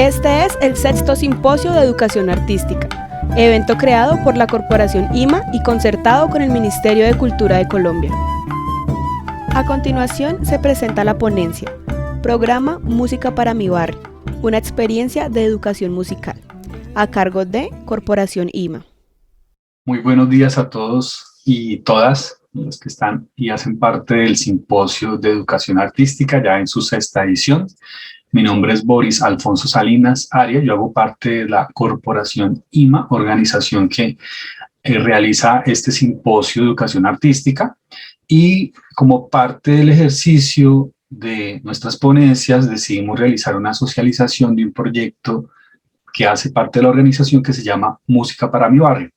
Este es el sexto Simposio de Educación Artística, evento creado por la Corporación IMA y concertado con el Ministerio de Cultura de Colombia. A continuación se presenta la ponencia, Programa Música para mi Barrio, una experiencia de educación musical, a cargo de Corporación IMA. Muy buenos días a todos y todas los que están y hacen parte del Simposio de Educación Artística, ya en su sexta edición. Mi nombre es Boris Alfonso Salinas Arias, yo hago parte de la Corporación IMA, organización que realiza este Simposio de Educación Artística, y como parte del ejercicio de nuestras ponencias decidimos realizar una socialización de un proyecto que hace parte de la organización que se llama Música para mi Barrio.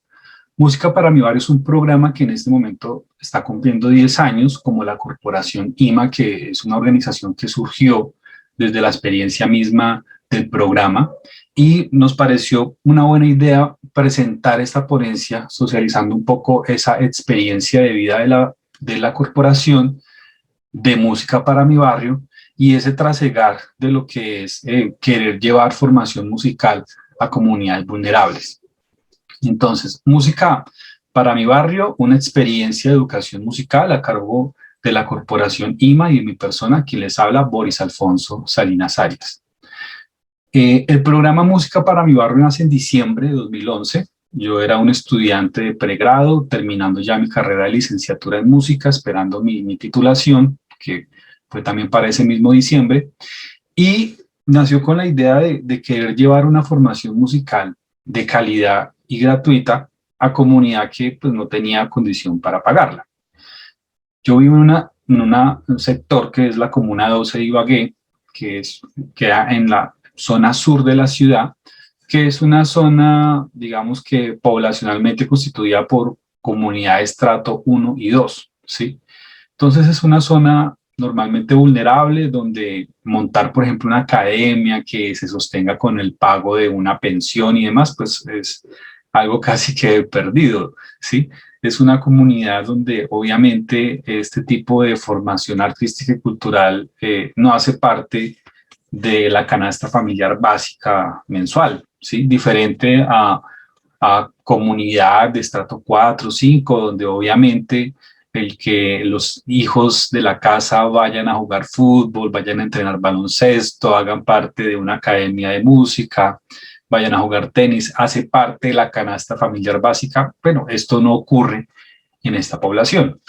Música para mi Barrio es un programa que en este momento está cumpliendo 10 años como la Corporación IMA, que es una organización que surgió desde la experiencia misma del programa, y nos pareció una buena idea presentar esta ponencia socializando un poco esa experiencia de vida de la corporación de Música para mi Barrio y ese trasegar de lo que es querer llevar formación musical a comunidades vulnerables. Entonces, Música para mi Barrio, una experiencia de educación musical a cargo de la Corporación IMA y de mi persona, quien les habla, Boris Alfonso Salinas Arias. El programa Música para mi Barrio nace en diciembre de 2011. Yo era un estudiante de pregrado, terminando ya mi carrera de licenciatura en música, esperando mi titulación, que fue también para ese mismo diciembre, y nació con la idea de querer llevar una formación musical de calidad y gratuita a comunidad que pues, no tenía condición para pagarla. Yo vivo en un sector que es la Comuna 12 de Ibagué, que queda en la zona sur de la ciudad, que es una zona, digamos que poblacionalmente constituida por comunidades estrato 1 y 2, ¿sí? Entonces es una zona normalmente vulnerable donde montar, por ejemplo, una academia que se sostenga con el pago de una pensión y demás, pues es algo casi que perdido, ¿sí? Es una comunidad donde obviamente este tipo de formación artística y cultural no hace parte de la canasta familiar básica mensual, ¿sí? Diferente a comunidad de estrato 4, 5, donde obviamente el que los hijos de la casa vayan a jugar fútbol, vayan a entrenar baloncesto, hagan parte de una academia de música, vayan a jugar tenis, hace parte de la canasta familiar básica. Bueno, esto no ocurre en esta población.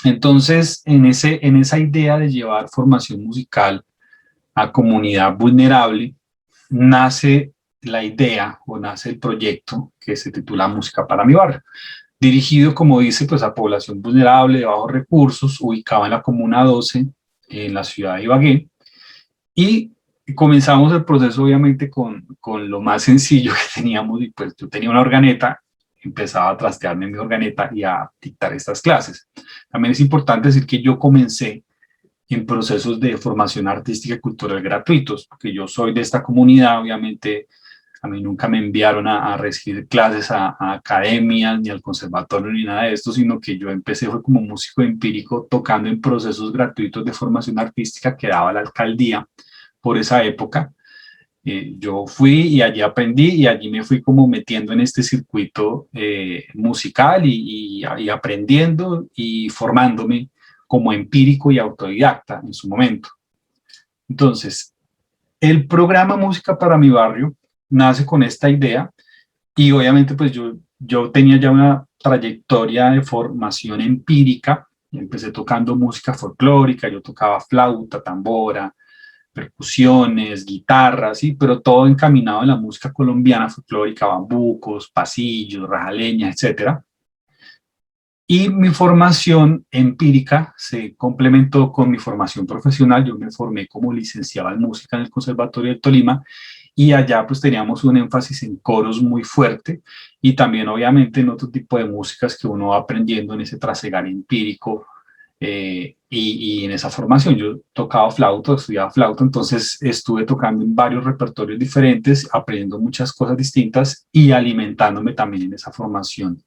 Entonces, en esa idea de llevar formación musical a comunidad vulnerable, nace la idea o nace el proyecto que se titula Música para mi Barrio, dirigido, como dice, pues a población vulnerable de bajos recursos, ubicada en la Comuna 12, en la ciudad de Ibagué, y comenzamos el proceso obviamente con lo más sencillo que teníamos, y pues yo tenía una organeta, empezaba a trastearme mi organeta y a dictar estas clases. También es importante decir que yo comencé en procesos de formación artística y cultural gratuitos, porque yo soy de esta comunidad, obviamente a mí nunca me enviaron a recibir clases a academias, ni al conservatorio, ni nada de esto, sino que yo empecé fue como músico empírico, tocando en procesos gratuitos de formación artística que daba la alcaldía por esa época. Yo fui y allí aprendí y allí me fui como metiendo en este circuito musical y aprendiendo y formándome como empírico y autodidacta en su momento. Entonces, el programa Música para mi Barrio nace con esta idea y obviamente pues yo tenía ya una trayectoria de formación empírica. Empecé tocando música folclórica, yo tocaba flauta, tambora, percusiones, guitarras, ¿sí? Pero todo encaminado en la música colombiana folclórica, bambucos, pasillos, rajaleñas, etcétera. Y mi formación empírica se complementó con mi formación profesional. Yo me formé como licenciado en música en el Conservatorio de Tolima y allá pues teníamos un énfasis en coros muy fuerte y también obviamente en otro tipo de músicas que uno va aprendiendo en ese trasegar empírico y en esa formación. Yo tocaba flauta, estudiaba flauta, entonces estuve tocando en varios repertorios diferentes, aprendiendo muchas cosas distintas y alimentándome también en esa formación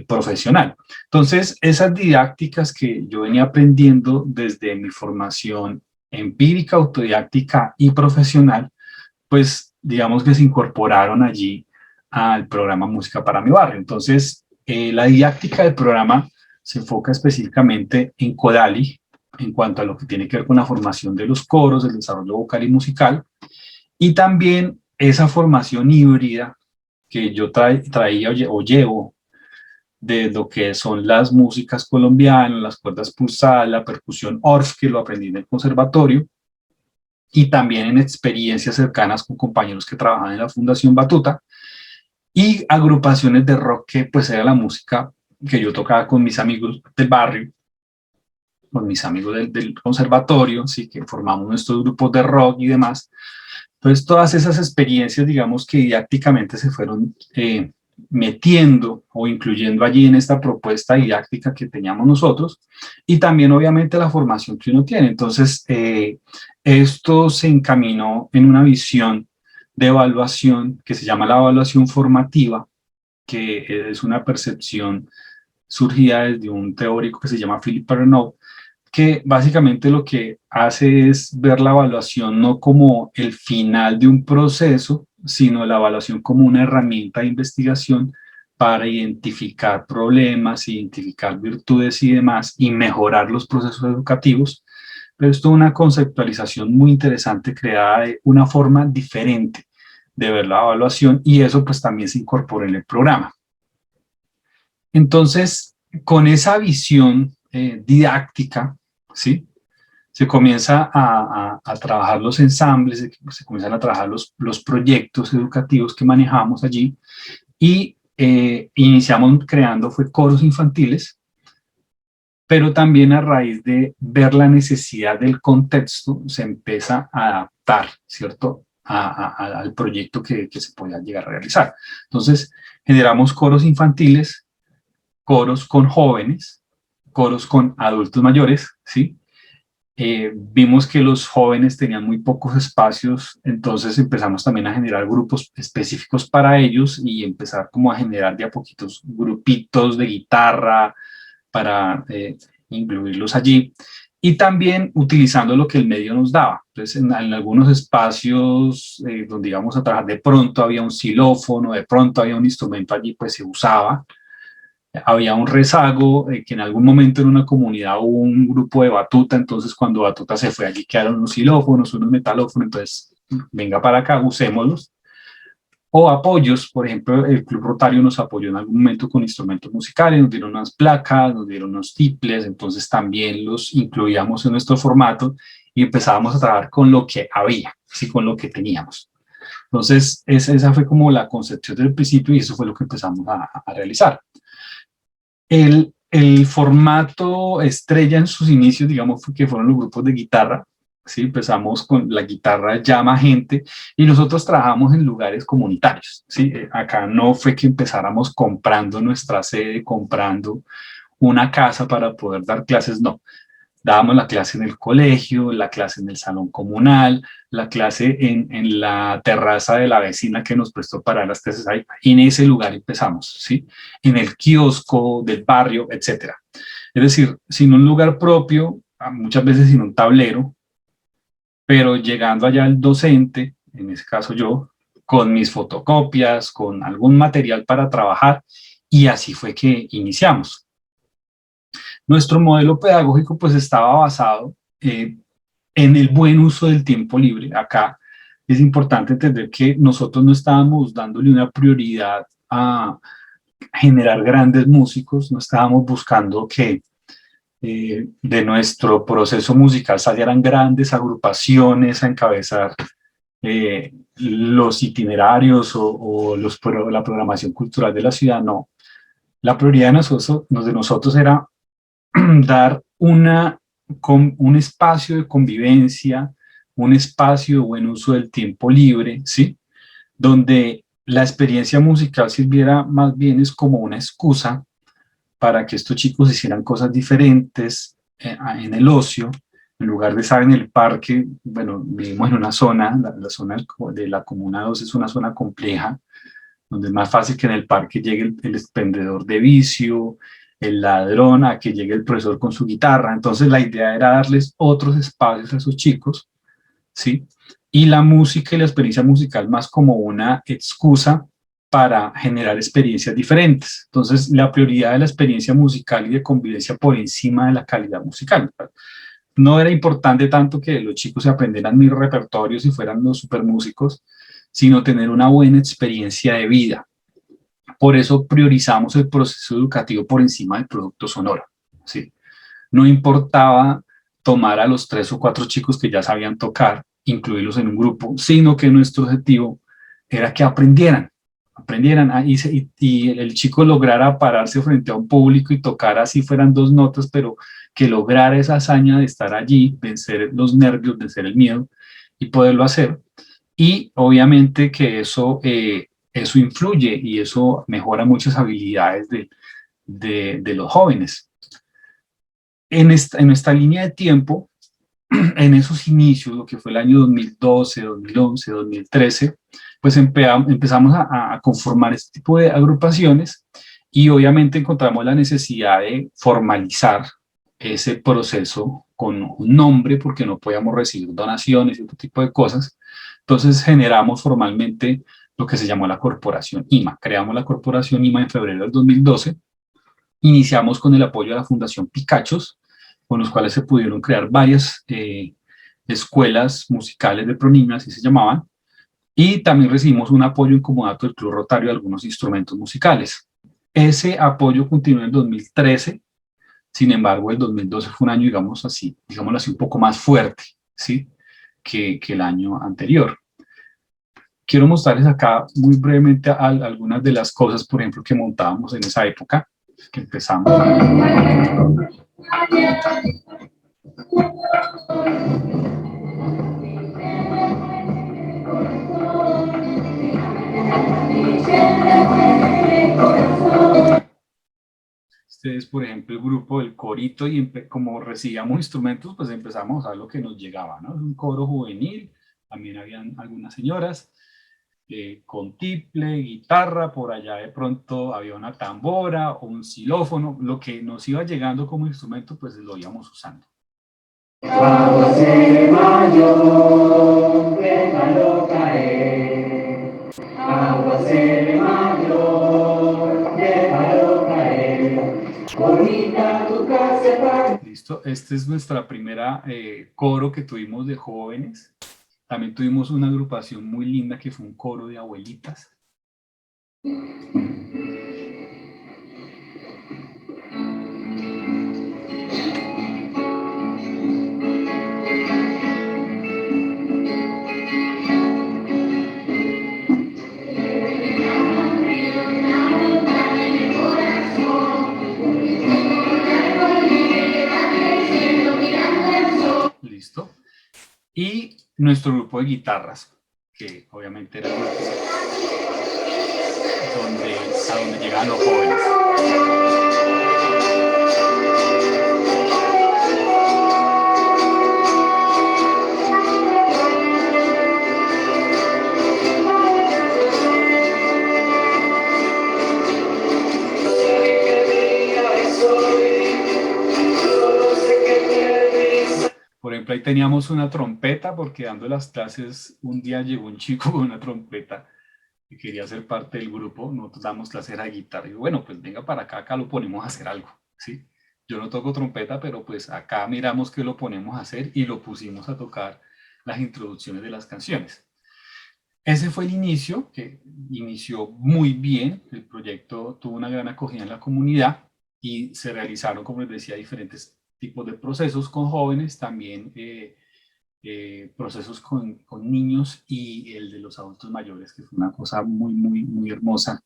profesional. Entonces, esas didácticas que yo venía aprendiendo desde mi formación empírica, autodidáctica y profesional, pues digamos que se incorporaron allí al programa Música para mi Barrio. Entonces, la didáctica del programa se enfoca específicamente en Codali, en cuanto a lo que tiene que ver con la formación de los coros, el desarrollo vocal y musical, y también esa formación híbrida que yo traía o llevo de lo que son las músicas colombianas, las cuerdas pulsadas, la percusión ORF, que lo aprendí en el conservatorio, y también en experiencias cercanas con compañeros que trabajan en la Fundación Batuta, y agrupaciones de rock que pues era la música que yo tocaba con mis amigos del barrio, con mis amigos del conservatorio, sí, que formamos nuestros grupos de rock y demás. Entonces todas esas experiencias, digamos que didácticamente se fueron metiendo o incluyendo allí en esta propuesta didáctica que teníamos nosotros, y también obviamente la formación que uno tiene. Entonces esto se encaminó en una visión de evaluación que se llama la evaluación formativa, que es una percepción surgida desde un teórico que se llama Philip Pernoud, que básicamente lo que hace es ver la evaluación no como el final de un proceso, sino la evaluación como una herramienta de investigación para identificar problemas, identificar virtudes y demás, y mejorar los procesos educativos. Pero esto es una conceptualización muy interesante creada de una forma diferente de ver la evaluación, y eso pues también se incorpora en el programa. Entonces, con esa visión didáctica, ¿sí? Se comienza a trabajar los ensambles, se comienzan a trabajar los proyectos educativos que manejamos allí, y iniciamos creando coros infantiles, pero también a raíz de ver la necesidad del contexto, se empieza a adaptar, ¿cierto?, al proyecto que se podía llegar a realizar. Entonces, generamos coros infantiles, coros con jóvenes, coros con adultos mayores, ¿sí? Vimos que los jóvenes tenían muy pocos espacios, entonces empezamos también a generar grupos específicos para ellos y empezar como a generar de a poquitos grupitos de guitarra para incluirlos allí, y también utilizando lo que el medio nos daba. Entonces en algunos espacios donde íbamos a trabajar, de pronto había un xilófono, de pronto había un instrumento allí, pues se usaba. Había un rezago, que en algún momento en una comunidad hubo un grupo de batuta, entonces cuando batuta se fue, allí quedaron unos xilófonos, unos metalófonos, entonces venga para acá, usémoslos. O apoyos, por ejemplo, el Club Rotario nos apoyó en algún momento con instrumentos musicales, nos dieron unas placas, nos dieron unos tiples, entonces también los incluíamos en nuestro formato y empezábamos a trabajar con lo que había, sí, con lo que teníamos. Entonces esa fue como la concepción del principio, y eso fue lo que empezamos a realizar. El formato estrella en sus inicios, digamos, que fueron los grupos de guitarra, ¿sí? Empezamos con la guitarra llama gente, y nosotros trabajamos en lugares comunitarios, ¿sí? Acá no fue que empezáramos comprando nuestra sede, comprando una casa para poder dar clases, no. Dábamos la clase en el colegio, la clase en el salón comunal, la clase en la terraza de la vecina que nos prestó para las clases ahí. En ese lugar empezamos, ¿sí? En el kiosco del barrio, etcétera. Es decir, sin un lugar propio, muchas veces sin un tablero, pero llegando allá el docente, en ese caso yo, con mis fotocopias, con algún material para trabajar, y así fue que iniciamos. Nuestro modelo pedagógico pues estaba basado en el buen uso del tiempo libre. Acá es importante entender que nosotros no estábamos dándole una prioridad a generar grandes músicos, no estábamos buscando que de nuestro proceso musical salieran grandes agrupaciones a encabezar los itinerarios o la programación cultural de la ciudad, no. La prioridad de nosotros era dar un espacio de convivencia, un espacio de buen uso del tiempo libre, ¿sí? Donde la experiencia musical sirviera más bien es como una excusa para que estos chicos hicieran cosas diferentes en el ocio, en lugar de estar en el parque. Bueno, vivimos en una zona, la zona de la Comuna 2 es una zona compleja, donde es más fácil que en el parque llegue el expendedor de vicio, el ladrón, a que llegue el profesor con su guitarra. Entonces la idea era darles otros espacios a esos chicos, ¿sí? y la música y la experiencia musical más como una excusa para generar experiencias diferentes. Entonces, la prioridad de la experiencia musical y de convivencia por encima de la calidad musical. No era importante tanto que los chicos se aprendieran mil repertorios y fueran los supermúsicos, sino tener una buena experiencia de vida. Por eso priorizamos el proceso educativo por encima del producto sonoro, ¿sí? No importaba tomar a los 3 o 4 chicos que ya sabían tocar, incluirlos en un grupo, sino que nuestro objetivo era que aprendieran y el chico lograra pararse frente a un público y tocar así fueran 2 notas, pero que lograra esa hazaña de estar allí, vencer los nervios, vencer el miedo y poderlo hacer. Y obviamente que eso influye y eso mejora muchas habilidades de los jóvenes. En esta línea de tiempo, en esos inicios, lo que fue el año 2012, 2011, 2013, pues empezamos a conformar este tipo de agrupaciones y obviamente encontramos la necesidad de formalizar ese proceso con un nombre porque no podíamos recibir donaciones y otro tipo de cosas. Entonces generamos formalmente lo que se llamó la Corporación IMA. Creamos la Corporación IMA en febrero del 2012. Iniciamos con el apoyo de la Fundación Picachos, con los cuales se pudieron crear varias escuelas musicales de Proniño, así se llamaban, y también recibimos un apoyo en comodato del Club Rotario de algunos instrumentos musicales. Ese apoyo continuó en el 2013, sin embargo el 2012 fue un año, digámoslo así, un poco más fuerte, ¿sí? que el año anterior. Quiero mostrarles acá muy brevemente algunas de las cosas, por ejemplo, que montábamos en esa época, que empezamos Este es, por ejemplo, el grupo del corito y como recibíamos instrumentos, pues empezamos a usar lo que nos llegaba, ¿no? Un coro juvenil, también habían algunas señoras con tiple, guitarra, por allá de pronto había una tambora o un xilófono, lo que nos iba llegando como instrumento, pues lo íbamos usando. Aguacero mayor, déjalo caer. Aguacero mayor, déjalo caer. Bonita tu casa. Listo, esta es nuestra primera coro que tuvimos de jóvenes. También tuvimos una agrupación muy linda que fue un coro de abuelitas. Listo. Y nuestro grupo de guitarras, que obviamente era a donde llegaban los jóvenes. Por ejemplo, ahí teníamos una trompeta, porque dando las clases, un día llegó un chico con una trompeta que quería ser parte del grupo. Nosotros damos clases de guitarra. Y bueno, pues venga para acá, acá lo ponemos a hacer algo, ¿sí? Yo no toco trompeta, pero pues acá miramos que lo ponemos a hacer y lo pusimos a tocar las introducciones de las canciones. Ese fue el inicio, que inició muy bien. El proyecto tuvo una gran acogida en la comunidad y se realizaron, como les decía, diferentes tipos de procesos con jóvenes, también procesos con niños y el de los adultos mayores, que fue una cosa muy, muy, muy hermosa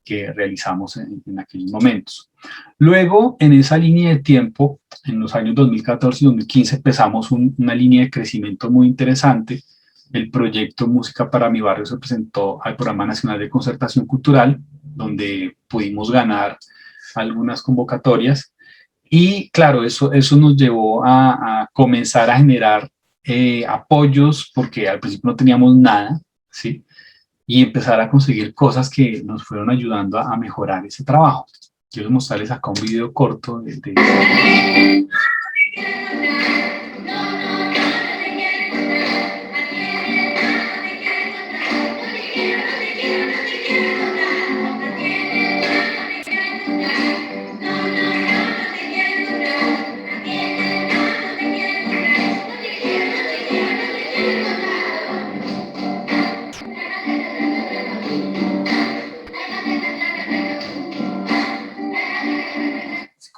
que realizamos en aquellos momentos. Luego, en esa línea de tiempo, en los años 2014 y 2015, empezamos una línea de crecimiento muy interesante. El proyecto Música para mi Barrio se presentó al Programa Nacional de Concertación Cultural, donde pudimos ganar algunas convocatorias. Y claro, eso nos llevó a comenzar a generar apoyos, porque al principio no teníamos nada, ¿sí? Y empezar a conseguir cosas que nos fueron ayudando a mejorar ese trabajo. Quiero mostrarles acá un video corto de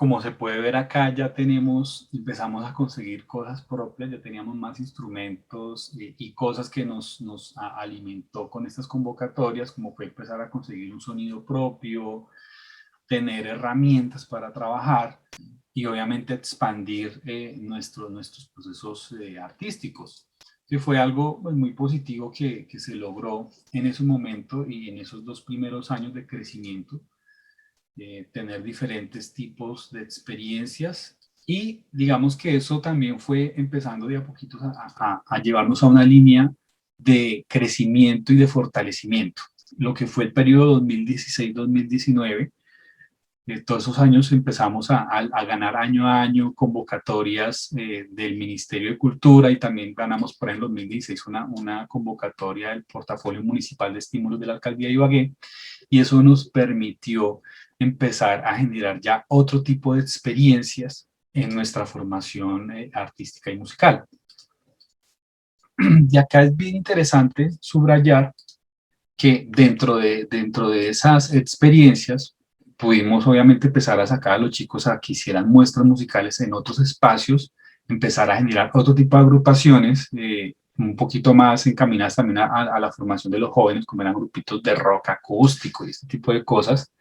como se puede ver acá, ya empezamos a conseguir cosas propias, ya teníamos más instrumentos y cosas que nos alimentó con estas convocatorias, como fue empezar a conseguir un sonido propio, tener herramientas para trabajar y obviamente expandir nuestros procesos artísticos. Que fue algo pues, muy positivo que se logró en ese momento y en esos 2 primeros años de crecimiento, tener diferentes tipos de experiencias y digamos que eso también fue empezando de a poquitos a llevarnos a una línea de crecimiento y de fortalecimiento. Lo que fue el periodo 2016-2019, todos esos años empezamos a ganar año a año convocatorias del Ministerio de Cultura y también ganamos por ejemplo en 2016 una convocatoria del portafolio municipal de estímulos de la alcaldía de Ibagué y eso nos permitió empezar a generar ya otro tipo de experiencias en nuestra formación artística y musical. Y acá es bien interesante subrayar que dentro de esas experiencias pudimos obviamente empezar a sacar a los chicos a que hicieran muestras musicales en otros espacios, empezar a generar otro tipo de agrupaciones, un poquito más encaminadas también a la formación de los jóvenes, como eran grupitos de rock acústico y este tipo de cosas,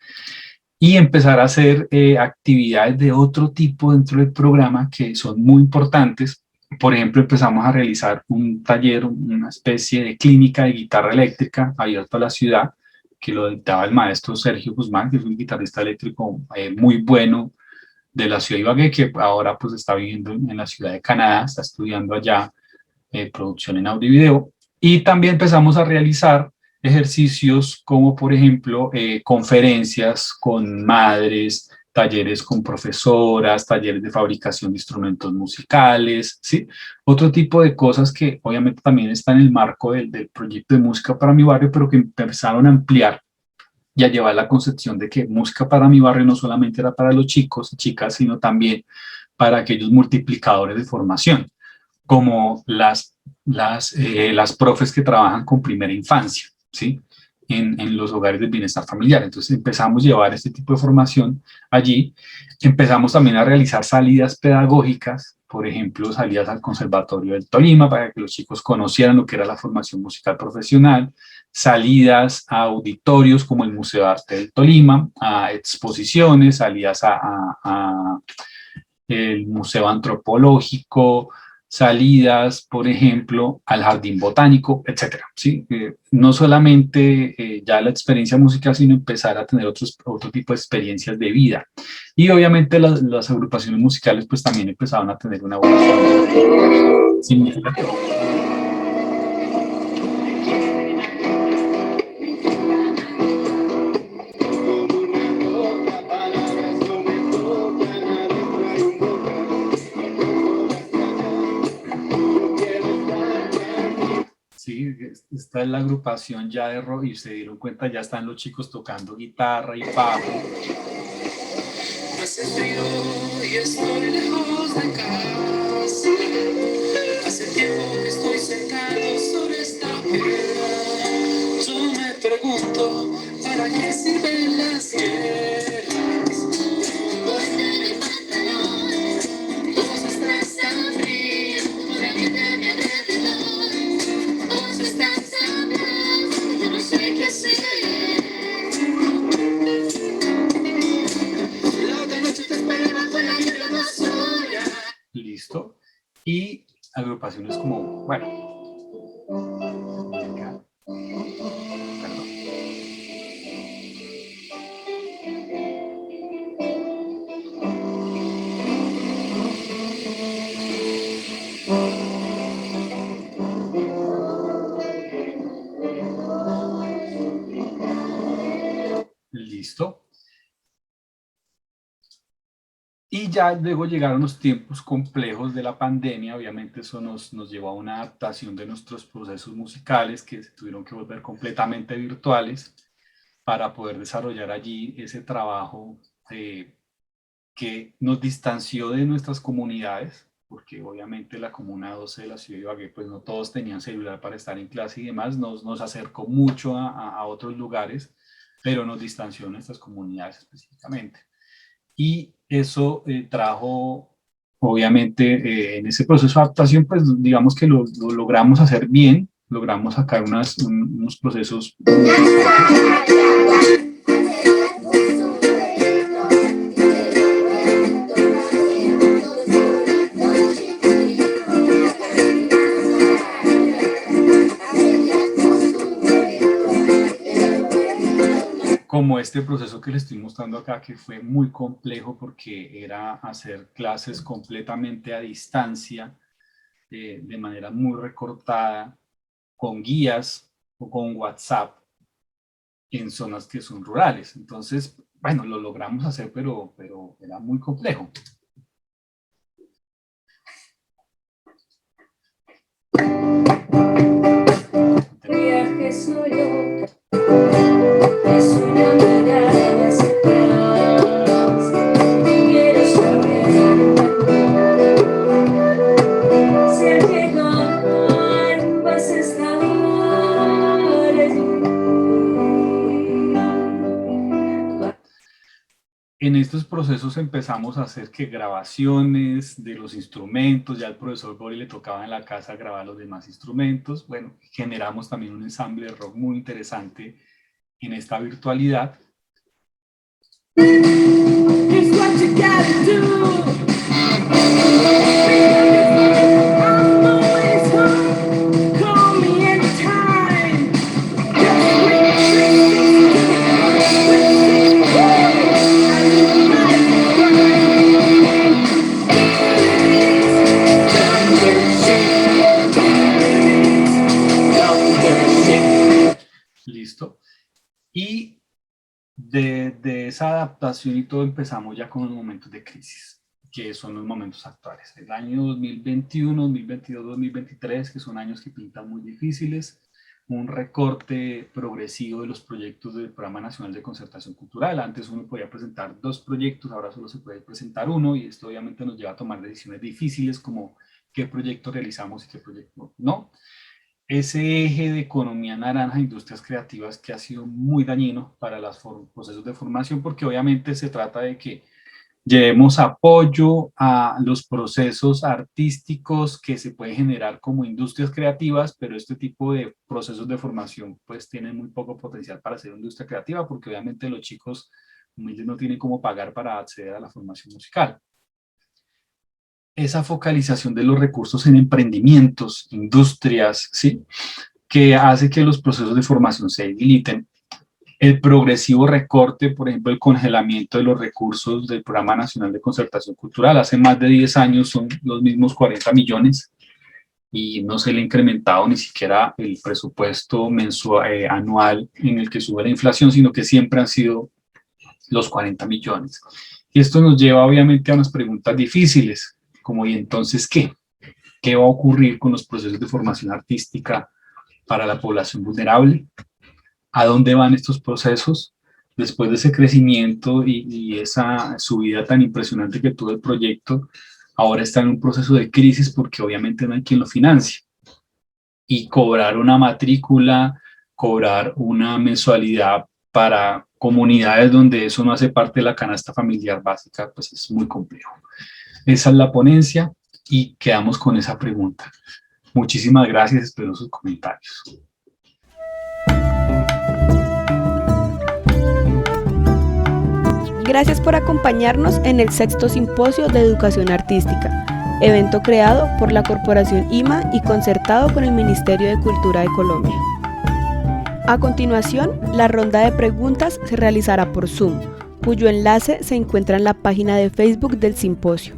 y empezar a hacer actividades de otro tipo dentro del programa que son muy importantes. Por ejemplo, empezamos a realizar un taller, una especie de clínica de guitarra eléctrica abierto a la ciudad, que lo dictaba el maestro Sergio Guzmán, que es un guitarrista eléctrico muy bueno de la ciudad de Ibagué, que ahora pues está viviendo en la ciudad de Canadá, está estudiando allá producción en audio y video. Y también empezamos a realizar ejercicios como por ejemplo conferencias con madres, talleres con profesoras, talleres de fabricación de instrumentos musicales, ¿sí? Otro tipo de cosas que obviamente también están en el marco del proyecto de Música para mi Barrio, pero que empezaron a ampliar y a llevar la concepción de que Música para mi Barrio no solamente era para los chicos y chicas, sino también para aquellos multiplicadores de formación, como las profes que trabajan con primera infancia, ¿sí? En los hogares de bienestar familiar. Entonces empezamos a llevar este tipo de formación allí. Empezamos también a realizar salidas pedagógicas, por ejemplo, salidas al Conservatorio del Tolima para que los chicos conocieran lo que era la formación musical profesional, salidas a auditorios como el Museo de Arte del Tolima, a exposiciones, salidas a el Museo Antropológico, salidas, por ejemplo, al Jardín Botánico, etcétera, ¿sí? No solamente ya la experiencia musical, sino empezar a tener otro tipo de experiencias de vida. Y obviamente las agrupaciones musicales pues también empezaron a tener una evolución significativa. Sí, esta es la agrupación ya de rock y se dieron cuenta, ya están los chicos tocando guitarra y bajo. Hace frío y estoy lejos de casa. Hace tiempo que estoy sentado sobre esta piedra. Yo me pregunto, ¿para qué sirven las guerras? Vos tenés pantalón, vos estás tan frío, la gente a mi alrededor. Vos estás hablando, yo no sé qué hacer. Listo. Y agrupaciones como, bueno, venga, perdón. Listo. Y ya luego llegaron los tiempos complejos de la pandemia, obviamente eso nos llevó a una adaptación de nuestros procesos musicales que se tuvieron que volver completamente virtuales para poder desarrollar allí ese trabajo que nos distanció de nuestras comunidades, porque obviamente la Comuna 12 de la ciudad de Ibagué, pues no todos tenían celular para estar en clase y demás, nos acercó mucho a otros lugares, pero nos distanció de nuestras comunidades específicamente. y eso trajo, obviamente, en ese proceso de adaptación, pues digamos que lo logramos hacer bien, logramos sacar unos procesos. Como este proceso que les estoy mostrando acá, que fue muy complejo porque era hacer clases completamente a distancia, de manera muy recortada, con guías o con WhatsApp en zonas que son rurales. Entonces, bueno, lo logramos hacer, pero era muy complejo. Viaje solo, es una mirada hacia atrás. Quiero saber si al llegar vas a estar allí. En estos procesos empezamos a hacer que grabaciones de los instrumentos, ya al profesor Boris le tocaba en la casa grabar los demás instrumentos. Bueno, generamos también un ensamble de rock muy interesante en esta virtualidad. Here's what you gotta do. I'm always home. Call me anytime. Just wait. Listo. Y de esa adaptación y todo empezamos ya con los momentos de crisis, que son los momentos actuales. El año 2021, 2022, 2023, que son años que pintan muy difíciles, un recorte progresivo de los proyectos del Programa Nacional de Concertación Cultural. Antes uno podía presentar 2 proyectos, ahora solo se puede presentar uno, y esto obviamente nos lleva a tomar decisiones difíciles como qué proyecto realizamos y qué proyecto no. Ese eje de economía naranja, industrias creativas, que ha sido muy dañino para los procesos de formación, porque obviamente se trata de que llevemos apoyo a los procesos artísticos que se pueden generar como industrias creativas, pero este tipo de procesos de formación pues tienen muy poco potencial para ser industria creativa, porque obviamente los chicos humildes no tienen cómo pagar para acceder a la formación musical. Esa focalización de los recursos en emprendimientos, industrias, ¿sí?, que hace que los procesos de formación se debiliten. El progresivo recorte, por ejemplo, el congelamiento de los recursos del Programa Nacional de Concertación Cultural. Hace más de 10 años son los mismos 40 millones y no se le ha incrementado ni siquiera el presupuesto mensual, anual en el que sube la inflación, sino que siempre han sido los 40 millones. Y esto nos lleva obviamente a unas preguntas difíciles, como ¿y entonces qué? ¿Qué va a ocurrir con los procesos de formación artística para la población vulnerable? ¿A dónde van estos procesos? Después de ese crecimiento y esa subida tan impresionante que tuvo el proyecto, ahora está en un proceso de crisis porque obviamente no hay quien lo financie. Y cobrar una matrícula, cobrar una mensualidad para comunidades donde eso no hace parte de la canasta familiar básica, pues es muy complejo. Esa es la ponencia y quedamos con esa pregunta. Muchísimas gracias, espero sus comentarios. Gracias por acompañarnos en el 6º Simposio de Educación Artística, evento creado por la Corporación IMA y concertado con el Ministerio de Cultura de Colombia. A continuación, la ronda de preguntas se realizará por Zoom, cuyo enlace se encuentra en la página de Facebook del simposio.